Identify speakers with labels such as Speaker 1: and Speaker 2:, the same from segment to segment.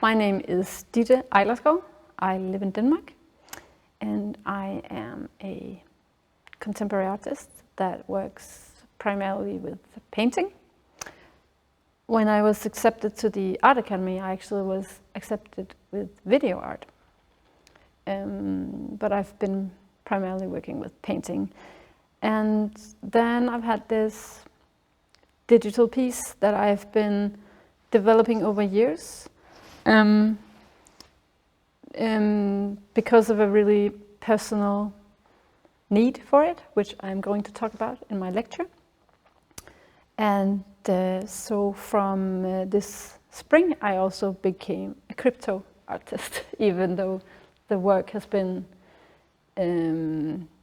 Speaker 1: My name is Ditte Ejlerskov. I live in Denmark, and I am a contemporary artist that works primarily with painting. When I was accepted to the Art Academy, I actually was accepted with video art. But I've been primarily working with painting. And then I've had this digital piece that I've been developing over years because of a really personal need for it, which I'm going to talk about in my lecture. And so from this spring, I also became a crypto artist, even though the work has been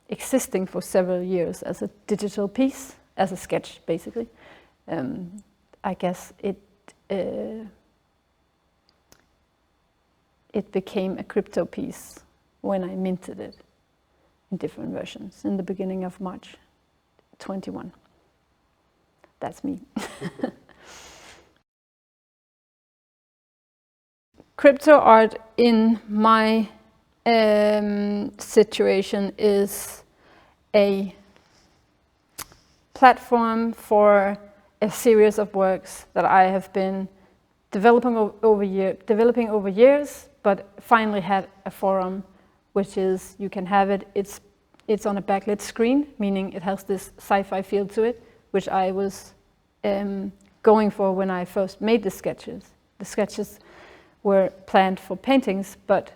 Speaker 1: existing for several years as a digital piece, as a sketch, basically. I guess it became a crypto piece when I minted it in different versions in the beginning of March 21. That's me. Crypto art in my situation is a platform for a series of works that I have been developing over years, but finally had a forum, which is you can have it. It's on a backlit screen, meaning it has this sci-fi feel to it, which I was going for when I first made the sketches. The sketches were planned for paintings, but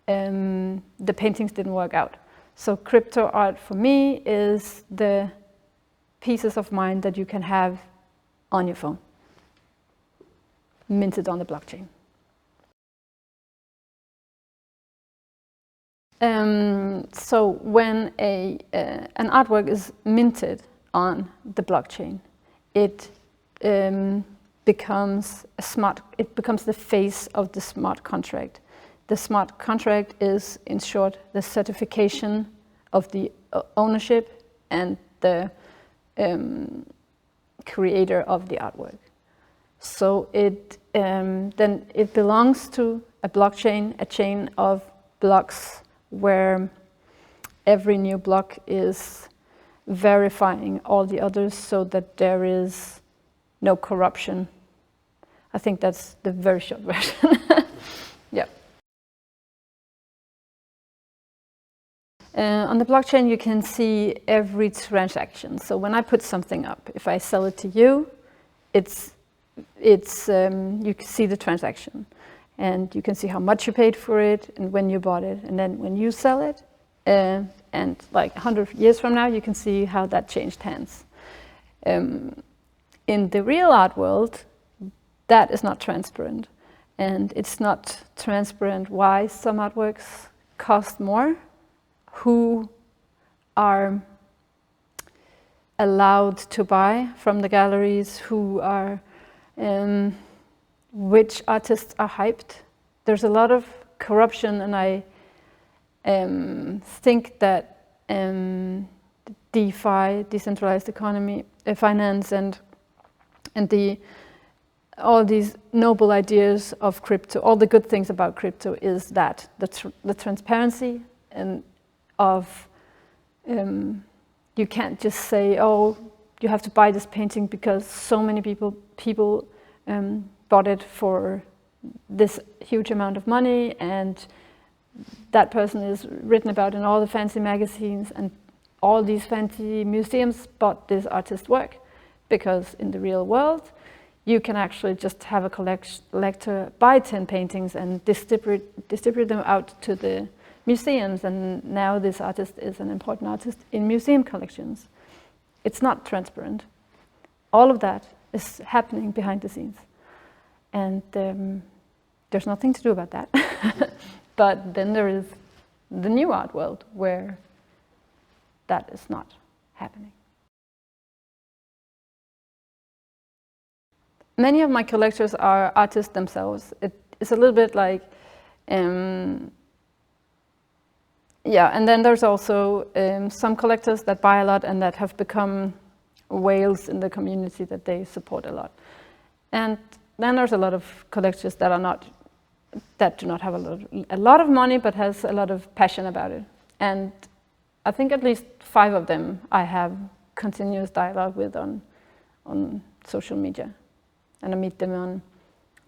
Speaker 1: the paintings didn't work out. So crypto art for me is the pieces of mind that you can have on your phone, minted on the blockchain. So when an artwork is minted on the blockchain, it becomes the face of the smart contract. The smart contract is, in short, the certification of the ownership and the creator of the artwork. So then it belongs to a blockchain, a chain of blocks where every new block is verifying all the others so that there is no corruption. I think that's the very short version. Yeah. On the blockchain, you can see every transaction. So when I put something up, if I sell it to you, you can see the transaction, and you can see how much you paid for it and when you bought it. And then when you sell it, and like 100 years from now, you can see how that changed hands. In the real art world, that is not transparent, and it's not transparent why some artworks cost more, who are allowed to buy from the galleries, who are, which artists are hyped. There's a lot of corruption, and I think that DeFi, decentralized economy, finance, and all these noble ideas of crypto, all the good things about crypto is that the transparency and of you can't just say, oh, you have to buy this painting because so many people bought it for this huge amount of money, and that person is written about in all the fancy magazines, and all these fancy museums bought this artist's work. Because in the real world, you can actually just have a collector buy 10 paintings and distribute them out to the museums, and now this artist is an important artist in museum collections. It's not transparent. All of that is happening behind the scenes, and there's nothing to do about that. But then there is the new art world where that is not happening. Many of my collectors are artists themselves. It's a little bit like yeah, and then there's also some collectors that buy a lot and that have become whales in the community that they support a lot. And then there's a lot of collectors that are not that do not have a lot of money, but has a lot of passion about it. And I think at least 5 of them I have continuous dialogue with on social media. And I meet them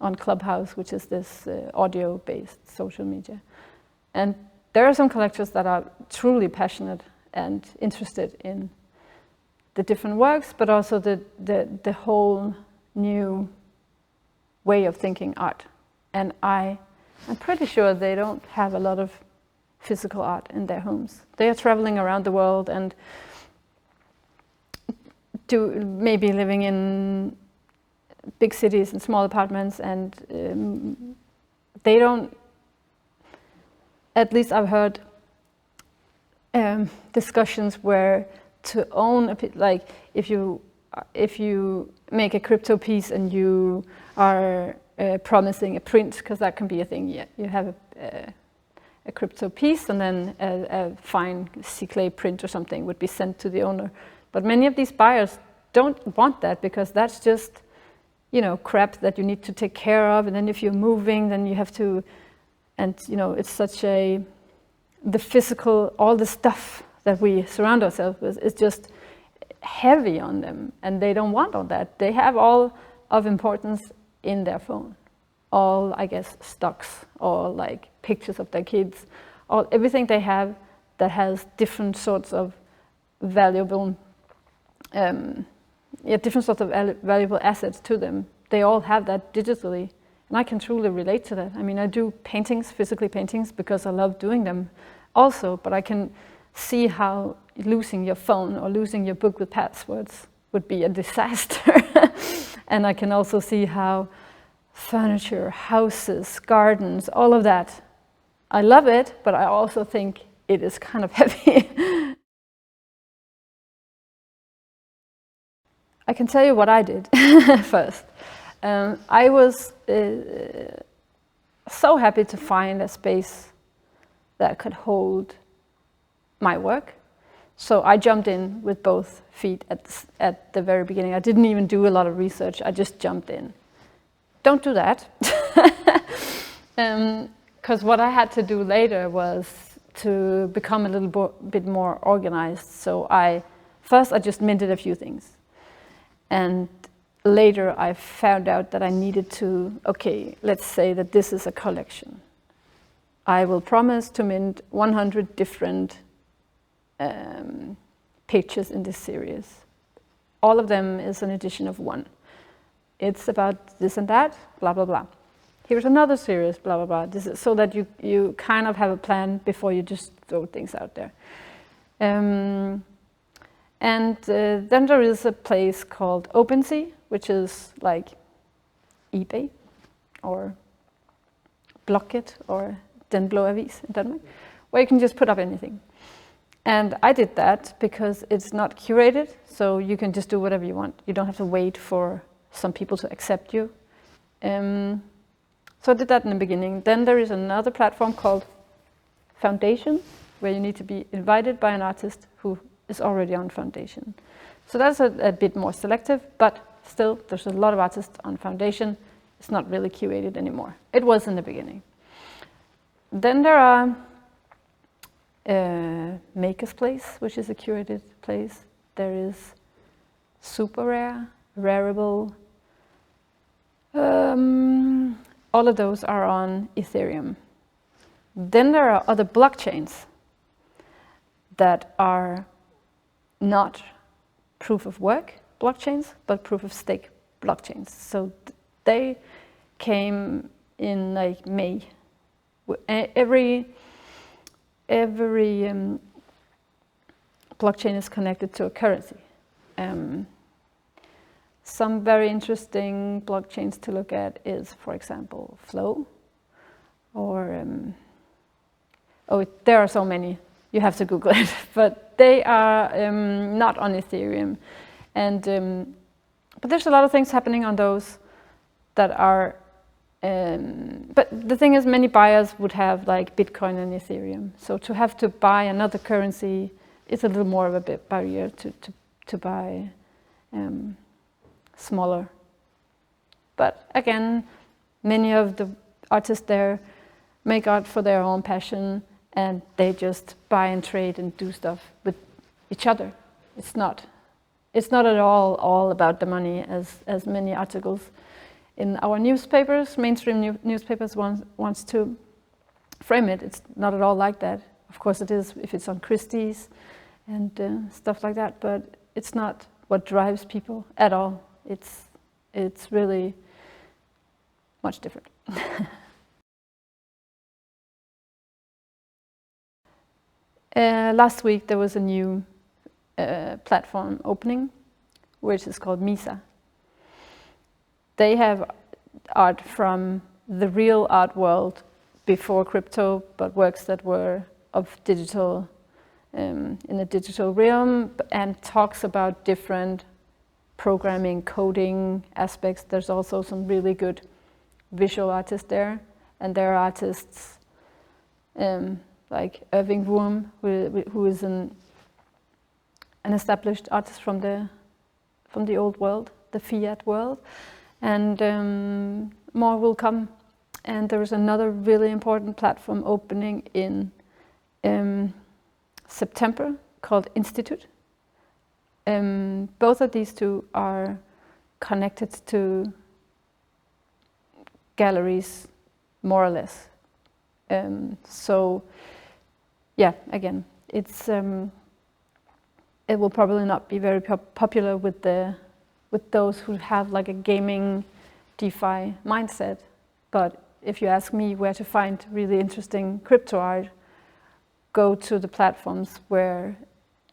Speaker 1: on Clubhouse, which is this audio-based social media. And there are some collectors that are truly passionate and interested in the different works, but also the whole new way of thinking art. And I'm pretty sure they don't have a lot of physical art in their homes. They are traveling around the world and maybe living in big cities and small apartments, and they don't, at least I've heard discussions where to own like if you make a crypto piece and you are promising a print, because that can be a thing. Yeah, you have a crypto piece, and then a fine clay print or something would be sent to the owner. But many of these buyers don't want that, because that's just, you know, crap that you need to take care of. And then if you're moving, then you have to, and you know, it's such the physical, all the stuff that we surround ourselves with is just heavy on them, and they don't want all that. They have all of importance in their phone. All, I guess, stocks, or like pictures of their kids, everything they have that has different sorts of valuable, different sorts of valuable assets to them. They all have that digitally, and I can truly relate to that. I mean, I do paintings, physically paintings, because I love doing them also, but I can see how losing your phone or losing your book with passwords would be a disaster. And I can also see how furniture, houses, gardens, all of that, I love it, but I also think it is kind of heavy. I can tell you what I did first. I was so happy to find a space that could hold my work. So I jumped in with both feet at the very beginning. I didn't even do a lot of research. I just jumped in. Don't do that. Because what I had to do later was to become a little bit more organized. So first I just minted a few things. And later I found out that I needed to, okay, let's say that this is a collection. I will promise to mint 100 different pictures in this series. All of them is an edition of 1. It's about this and that, blah, blah, blah. Here's another series, blah, blah, blah. This is so that you kind of have a plan before you just throw things out there. And then there is a place called OpenSea, which is like eBay or Blocket or Den Blå Avis in Denmark, where you can just put up anything. And I did that because it's not curated, so you can just do whatever you want. You don't have to wait for some people to accept you. So I did that in the beginning. Then there is another platform called Foundation, where you need to be invited by an artist who is already on Foundation. So that's a bit more selective, but still there's a lot of artists on Foundation. It's not really curated anymore. It was in the beginning. Then there are Maker's Place, which is a curated place. There is Super Rare, Rarible. All of those are on Ethereum. Then there are other blockchains that are not proof of work blockchains, but proof of stake blockchains. So they came in like May. Every blockchain is connected to a currency. Some very interesting blockchains to look at is, for example, Flow, or there are so many. You have to Google it, but they are not on Ethereum, and but there's a lot of things happening on those that are. But the thing is, many buyers would have like Bitcoin and Ethereum, so to have to buy another currency is a little more of a bit barrier to buy smaller. But again, many of the artists there make art for their own passion, and they just buy and trade and do stuff with each other. It's not at all about the money, as many articles in our newspapers, mainstream newspapers wants to frame it. It's not at all like that. Of course it is if it's on Christie's and stuff like that, but it's not what drives people at all. It's really much different. Last week there was a new platform opening, which is called Misa. They have art from the real art world before crypto, but works that were of digital, in the digital realm, and talks about different programming, coding aspects. There's also some really good visual artists there, and there are artists like Irving Wurm, who is an established artist from the old world, the fiat world, and more will come. And there is another really important platform opening in September called Institute. Both of these two are connected to galleries, more or less. So, yeah, again, it's it will probably not be very popular with those who have like a gaming DeFi mindset. But if you ask me where to find really interesting crypto art, go to the platforms where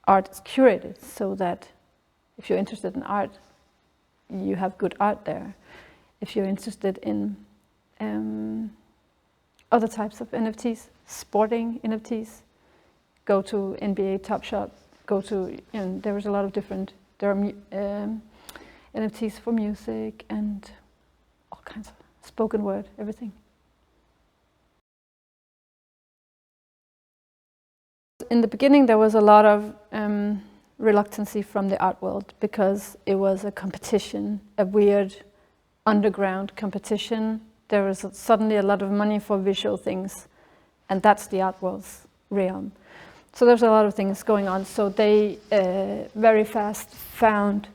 Speaker 1: art is curated, so that if you're interested in art, you have good art there. If you're interested in other types of NFTs, sporting NFTs, go to NBA Top Shot, go to, there is a lot of different, there are NFTs for music and all kinds of spoken word, everything. In the beginning there was a lot of reluctancy from the art world, because it was a competition, a weird underground competition. There was suddenly a lot of money for visual things, and that's the art world's realm. So there's a lot of things going on. So they very fast found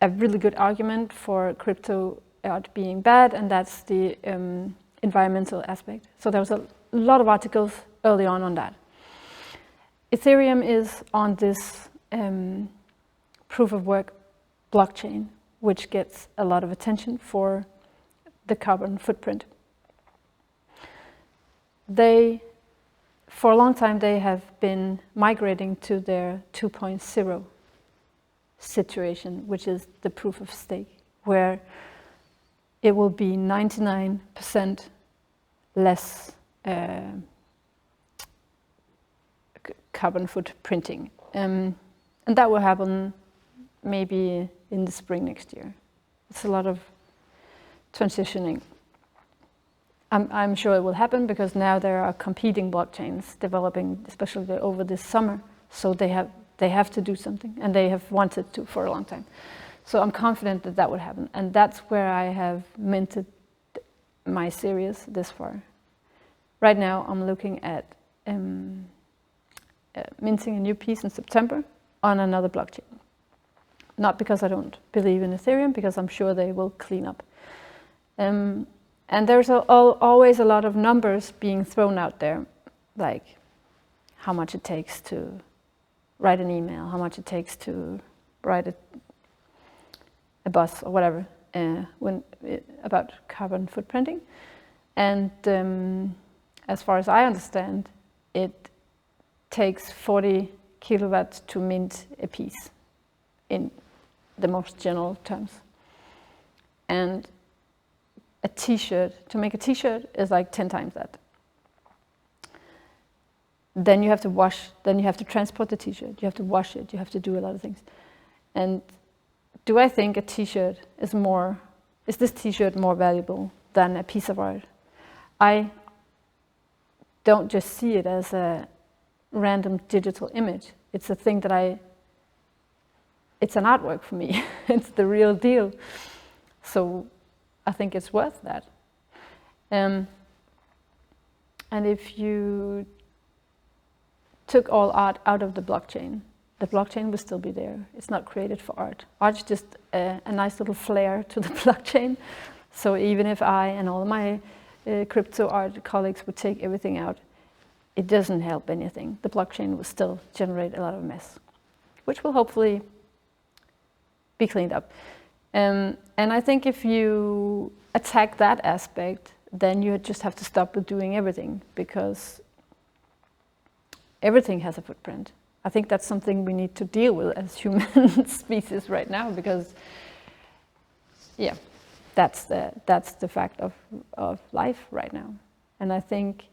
Speaker 1: a really good argument for crypto art being bad, and that's the environmental aspect. So there was a lot of articles early on that. Ethereum is on this proof of work blockchain, which gets a lot of attention for the carbon footprint. For a long time, they have been migrating to their 2.0 situation, which is the proof of stake, where it will be 99% less carbon footprinting. And that will happen maybe in the spring next year. It's a lot of transitioning. I'm sure it will happen, because now there are competing blockchains developing, especially over this summer. So they have to do something, and they have wanted to for a long time. So I'm confident that that would happen, and that's where I have minted my series this far. Right now I'm looking at minting a new piece in September on another blockchain. Not because I don't believe in Ethereum, because I'm sure they will clean up. And there's always a lot of numbers being thrown out there, like how much it takes to write an email, how much it takes to ride a bus or whatever, about carbon footprinting. And as far as I understand, it takes 40 kilowatts to mint a piece in the most general terms. And a t-shirt, to make a t-shirt is like 10 times that. Then you have to wash, then you have to transport the t-shirt, you have to wash it, you have to do a lot of things. And do I think a t-shirt is this t-shirt more valuable than a piece of art? I don't just see it as a random digital image. It's a thing that it's an artwork for me. It's the real deal. So I think it's worth that. And if you took all art out of the blockchain would still be there. It's not created for art. Art's just a nice little flair to the blockchain. So even if I and all my crypto art colleagues would take everything out, it doesn't help anything. The blockchain will still generate a lot of mess, which will hopefully be cleaned up. And I think if you attack that aspect, then you just have to stop with doing everything, because everything has a footprint. I think that's something we need to deal with as human species right now, because yeah, that's the fact of life right now. And I think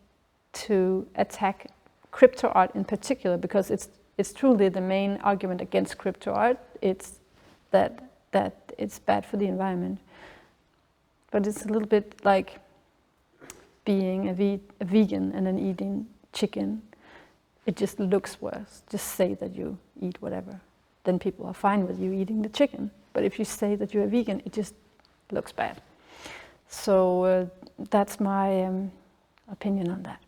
Speaker 1: to attack crypto art in particular, because it's truly the main argument against crypto art, it's that it's bad for the environment. But it's a little bit like being a vegan and then eating chicken. It just looks worse. Just say that you eat whatever. Then people are fine with you eating the chicken. But if you say that you're a vegan, it just looks bad. So that's my opinion on that.